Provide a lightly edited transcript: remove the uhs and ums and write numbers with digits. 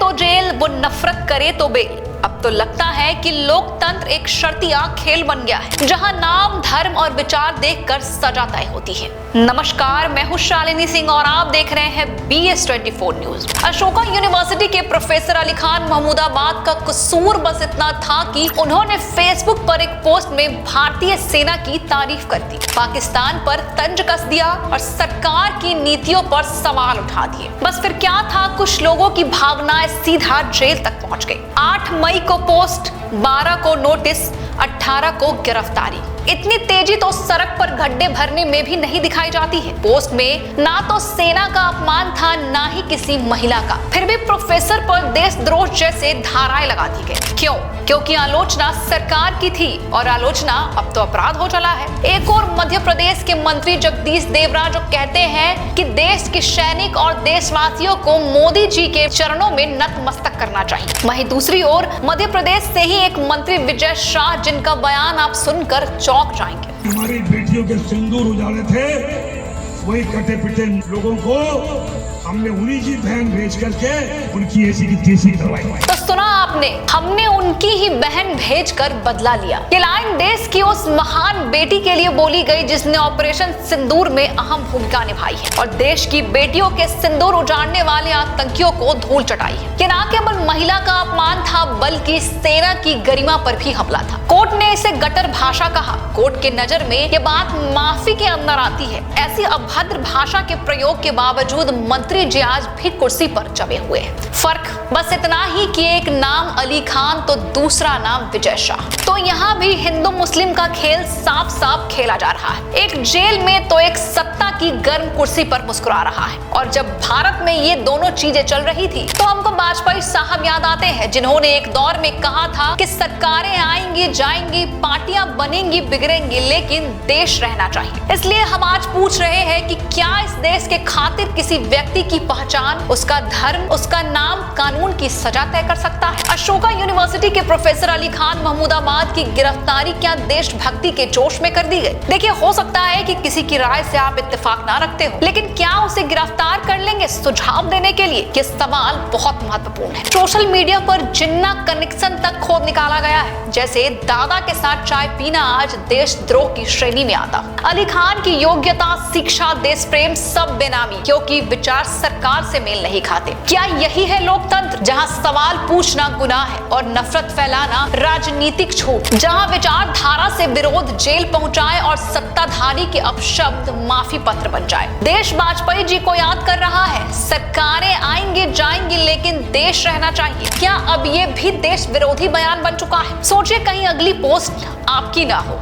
तो जेल, वो नफरत करे तो बेल। अब तो लगता है कि लोकतंत्र एक शर्तिया खेल बन गया है, जहां नाम, धर्म और विचार देखकर सजा तय होती है। नमस्कार, मैं हूं शालिनी सिंह और आप देख रहे हैं BS24 न्यूज। अशोका यूनिवर्सिटी के प्रोफेसर अली खान महमूदाबाद का कसूर बस इतना था कि उन्होंने फेसबुक पर एक पोस्ट में भारतीय सेना की तारीफ कर दी, पाकिस्तान पर तंज कस दिया और सरकार की नीतियों पर सवाल उठा दिए। बस फिर क्या था, कुछ लोगों की भावनाएं सीधा जेल तक पहुंच गई। 8 मई को पोस्ट, 12 को नोटिस, 18 को गिरफ्तारी। इतनी तेजी तो सड़क पर गड्ढे भरने में भी नहीं दिखाई जाती है। पोस्ट में ना तो सेना का अपमान था, ना ही किसी महिला का, फिर भी प्रोफेसर पर देशद्रोह जैसे धाराएं लगा दी गई। क्यों? क्योंकि आलोचना सरकार की थी और आलोचना अब तो अपराध हो चला है। एक और मध्य प्रदेश के मंत्री जगदीश देवरा जो कहते हैं कि देश के सैनिक और देशवासियों को मोदी जी के चरणों में नतमस्तक करना चाहिए। वहीं दूसरी ओर मध्य प्रदेश से ही एक मंत्री विजय शाह, जिनका बयान आप सुनकर चौंक जाएंगे। हमारी बेटियों के सिंदूर उजाड़े थे, वही कटे पिटे लोगों को हमने उन्हीं की बहन भेज करके उनकी ऐसी की तैसी करवाई। तो सुना आपने, हमने उनकी ही बहन भेजकर बदला लिया। ये लाइन देश की उस महान बेटी के लिए बोली गई जिसने ऑपरेशन सिंदूर में अहम भूमिका निभाई है और देश की बेटियों के सिंदूर उजाड़ने वाले आतंकियों को धूल चटाई है। ये ना केवल महिला का अपमान था, बल्कि सेना की गरिमा पर भी हमला था। कोर्ट ने इसे गटर भाषा कहा। कोर्ट के नजर में ये बात माफी के अंदर आती है। ऐसी अभद्र भाषा के प्रयोग के बावजूद मंत्री जी आज भी कुर्सी पर जमे हुए हैं। फर्क बस इतना ही कि एक नाम अली खान तो दूसरा नाम विजय शाह। तो यहाँ भी हिंदू मुस्लिम का खेल साफ साफ खेला जा रहा है। एक जेल में तो एक सत्ता की गर्म कुर्सी पर मुस्कुरा रहा है। और जब भारत में ये दोनों चीजें चल रही थी तो हमको वाजपेयी साहब याद आते हैं, जिन्होंने एक दौर में कहा था कि सरकारें आएंगी जाएंगी, पार्टियां बनेंगी बिगड़ेंगी, लेकिन देश रहना चाहिए। इसलिए हम आज पूछ रहे हैं कि क्या इस देश के खातिर किसी व्यक्ति की पहचान, उसका धर्म, उसका नाम कानून की सजा तय कर सकता है? अशोका यूनिवर्सिटी के प्रोफेसर अली खान महमूदाबाद की गिरफ्तारी क्या देशभक्ति के जोश में कर दी गई? देखिए, हो सकता है कि किसी की राय से आप इत्तेफाक ना रखते हो, लेकिन क्या उसे गिरफ्तार कर लेंगे सुझाव देने के लिए? ये सवाल बहुत महत्वपूर्ण है। सोशल मीडिया पर जिन्ना कनेक्शन तक खोद निकाला गया है, जैसे दादा के साथ चाय पीना आज देशद्रोह की श्रेणी में आता। अली खान की योग्यता, शिक्षा, देश प्रेम सब बेनामी, क्योंकि विचार सरकार से मेल नहीं खाते। क्या यही है लोकतंत्र, जहां सवाल पूछना गुनाह है और नफरत फैलाना राजनीतिक छूट, जहां विचारधारा से विरोध जेल पहुंचाए और सत्ताधारी के अपशब्द माफी पत्र बन जाए? देश वाजपेयी जी को याद कर रहा है, सरकारें आएंगे जाएंगी लेकिन देश रहना चाहिए। क्या अब ये भी देश विरोधी बयान बन चुका है? सोचिए कहीं अगली पोस्ट आपकी ना हो।